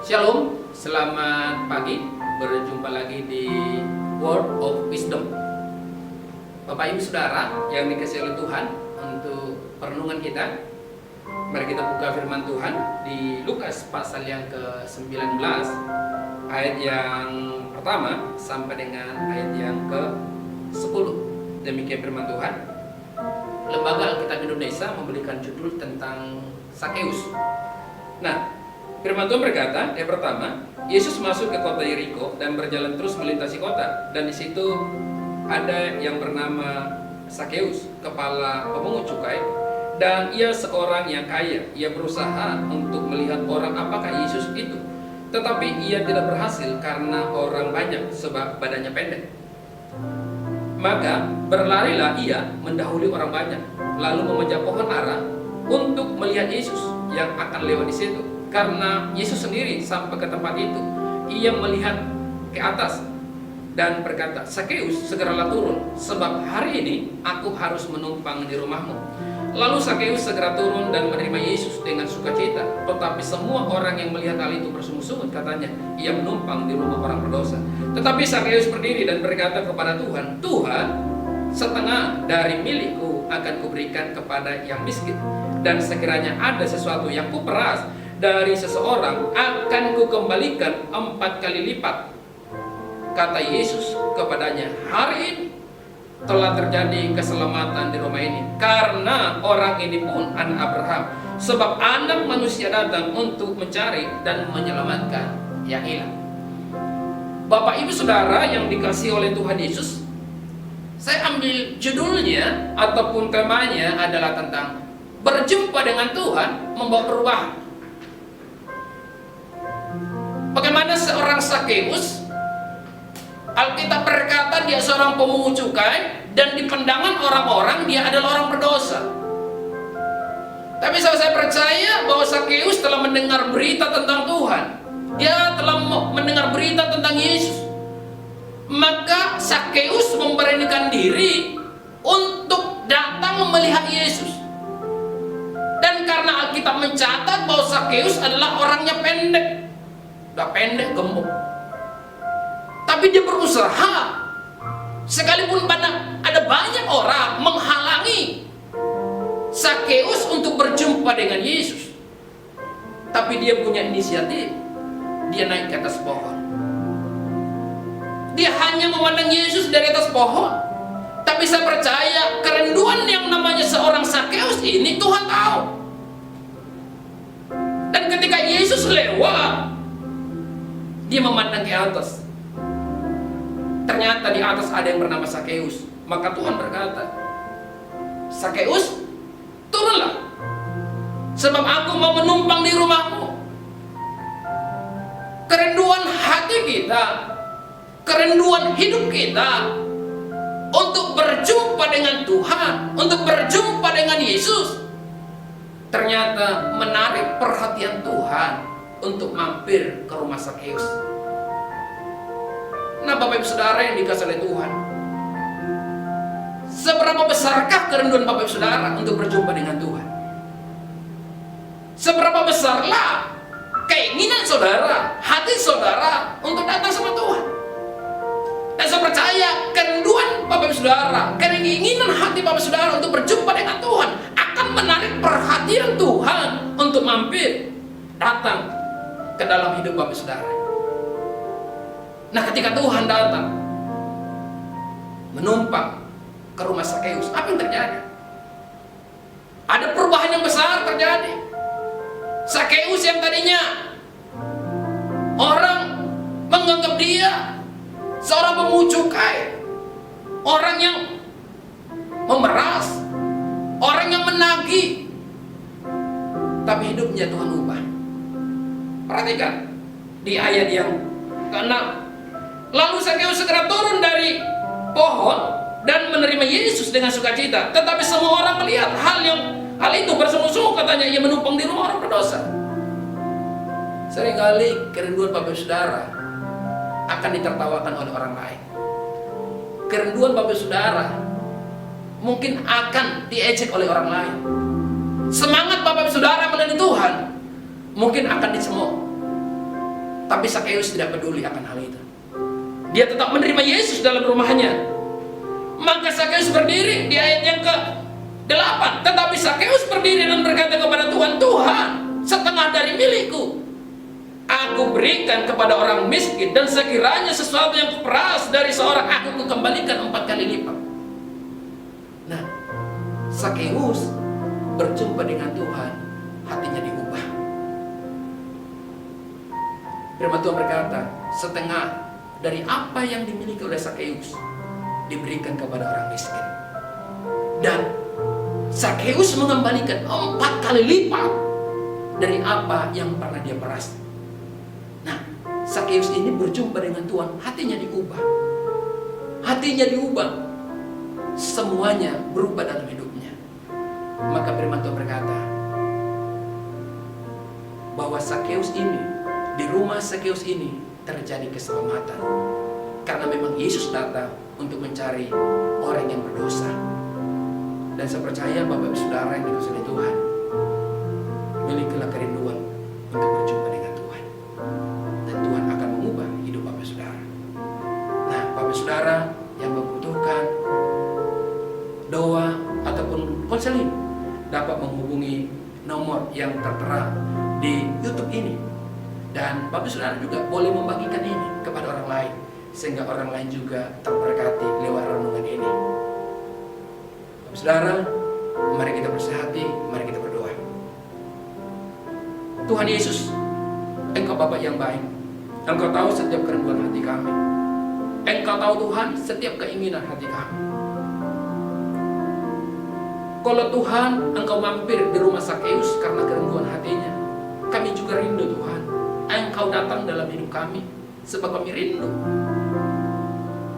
Shalom, selamat pagi. Berjumpa lagi di Word of Wisdom. Bapak Ibu Saudara yang dikasihi oleh Tuhan, untuk perenungan kita, mari kita buka firman Tuhan di Lukas pasal yang ke-19, ayat yang pertama sampai dengan ayat yang ke-10. Demikian firman Tuhan. Lembaga Alkitab Indonesia memberikan judul tentang Sakeus. Nah, firman Tuhan berkata, yang pertama, Yesus masuk ke kota Yeriko dan berjalan terus melintasi kota. Dan di situ ada yang bernama Sakeus, kepala pemungut cukai, dan ia seorang yang kaya. Ia berusaha untuk melihat orang apakah Yesus itu, tetapi ia tidak berhasil karena orang banyak, sebab badannya pendek. Maka berlarilah ia mendahului orang banyak, lalu memanjat pohon ara untuk melihat Yesus yang akan lewat di situ. Karena Yesus sendiri sampai ke tempat itu, ia melihat ke atas dan berkata, "Sakeus, segeralah turun, sebab hari ini aku harus menumpang di rumahmu." Lalu Sakeus segera turun dan menerima Yesus dengan sukacita. Tetapi semua orang yang melihat hal itu bersungut-sungut, katanya, "Ia menumpang di rumah orang berdosa." Tetapi Sakeus berdiri dan berkata kepada Tuhan, "Tuhan, setengah dari milikku akan kuberikan kepada yang miskin, dan sekiranya ada sesuatu yang kuperas dari seseorang, akan kukembalikan 4 kali lipat." Kata Yesus kepadanya, "Hari ini telah terjadi keselamatan di rumah ini, karena orang ini pun anak Abraham. Sebab Anak Manusia datang untuk mencari dan menyelamatkan yang hilang." Bapak Ibu Saudara yang dikasihi oleh Tuhan Yesus, saya ambil judulnya ataupun temanya adalah tentang berjumpa dengan Tuhan membawa perubahan. Bagaimana seorang Sakeus, Alkitab berkata dia seorang pemungut cukai, dan di pandangan orang-orang dia adalah orang berdosa. Tapi saya percaya bahwa Sakeus telah mendengar berita tentang Tuhan. Dia telah mendengar berita tentang Yesus. Maka Sakeus memberanikan diri untuk datang melihat Yesus. Dan karena Alkitab mencatat bahwa Sakeus adalah orangnya pendek, udah pendek, gemuk, tapi dia berusaha, sekalipun ada banyak orang menghalangi Sakeus untuk berjumpa dengan Yesus, tapi dia punya inisiatif. Dia naik ke atas pohon. Dia hanya memandang Yesus dari atas pohon. Tapi saya percaya kerenduan yang namanya seorang Sakeus ini Tuhan tahu. Dan ketika Yesus lewat, dia memandang ke atas. Ternyata di atas ada yang bernama Sakeus. Maka Tuhan berkata, "Sakeus, turunlah, sebab aku mau menumpang di rumahmu." Kerenduan hati kita, kerenduan hidup kita untuk berjumpa dengan Tuhan, untuk berjumpa dengan Yesus, ternyata menarik perhatian Tuhan untuk mampir ke rumah Sakeus. Nah, Bapak Ibu Saudara yang dikasihi oleh Tuhan, seberapa besarkah kerenduan Bapak Ibu Saudara untuk berjumpa dengan Tuhan? Seberapa besarlah keinginan saudara, hati saudara untuk datang sama Tuhan? Dan saya percaya kerenduan Bapak Ibu Saudara, keinginan hati Bapak Ibu Saudara untuk berjumpa dengan Tuhan akan menarik perhatian Tuhan untuk mampir, datang ke dalam hidup Bapak Ibu Saudara. Nah, ketika Tuhan datang menumpang ke rumah Sakeus, apa yang terjadi? Ada perubahan yang besar terjadi. Sakeus yang tadinya orang menganggap dia seorang pemungut cukai, orang yang memeras, orang yang menagih, tapi hidupnya Tuhan ubah. Perhatikan di ayat yang ke-6. Lalu Sakeus segera turun dari pohon dan menerima Yesus dengan sukacita. Tetapi semua orang melihat hal itu bersungut-sungut, katanya, "Ia menumpang di rumah orang berdosa." Seringkali kerenduan Bapak Saudara akan ditertawakan oleh orang lain. Kerenduan Bapak Saudara mungkin akan diejek oleh orang lain. Semangat Bapak Saudara melayani Tuhan mungkin akan dicemooh. Tapi Sakeus tidak peduli akan hal itu. Dia tetap menerima Yesus dalam rumahnya. Maka Sakeus berdiri di ayat yang ke-8. Tetapi Sakeus berdiri dan berkata kepada Tuhan, Tuhan, setengah dari milikku aku berikan kepada orang miskin, dan sekiranya sesuatu yang kuperas dari seorang aku kembalikan 4 kali lipat. Nah, Sakeus berjumpa dengan Tuhan, hatinya diubah. Firman Tuhan berkata, setengah dari apa yang dimiliki oleh Sakeus diberikan kepada orang miskin. Dan Sakeus mengembalikan 4 kali lipat dari apa yang pernah dia peras. Nah, Sakeus ini berjumpa dengan Tuhan, hatinya diubah. Hatinya diubah. Semuanya berubah dalam hidupnya. Maka firman Tuhan berkata bahwa Sakeus ini, di rumah Sakeus ini terjadi keselamatan. Karena memang Yesus datang untuk mencari orang yang berdosa. Dan saya percaya Bapak Saudara yang dikasihi oleh Tuhan, milikilah kerinduan untuk berjumpa dengan Tuhan. Dan Tuhan akan mengubah hidup Bapak Saudara. Nah, Bapak Saudara yang membutuhkan doa ataupun konseling dapat menghubungi nomor yang tertera di YouTube ini. Dan Bapak Saudara juga boleh membagikan ini kepada orang lain, sehingga orang lain juga terberkati lewat renungan ini. Bapak Saudara, mari kita bersihati, mari kita berdoa. Tuhan Yesus, Engkau Bapa yang baik. Engkau tahu setiap kerinduan hati kami. Engkau tahu Tuhan setiap keinginan hati kami. Kalau Tuhan Engkau mampir di rumah Sakeus karena kerinduan hatinya, kami juga rindu Tuhan. Engkau datang dalam hidup kami, sebab kami rindu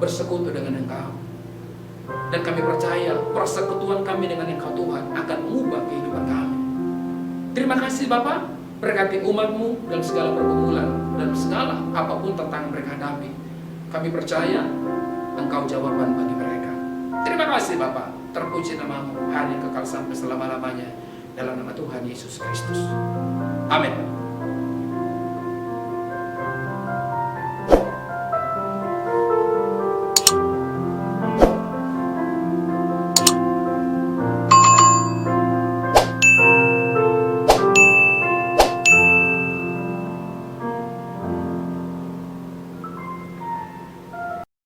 bersekutu dengan Engkau. Dan kami percaya persekutuan kami dengan Engkau Tuhan akan mengubah kehidupan kami. Terima kasih Bapa, berkati umat-Mu dalam segala pergumulan dan segala apapun tentang mereka hadapi. Kami percaya Engkau jawaban bagi mereka. Terima kasih Bapa, terpuji nama-Mu hari kekal sampai selama-lamanya, dalam nama Tuhan Yesus Kristus. Amin.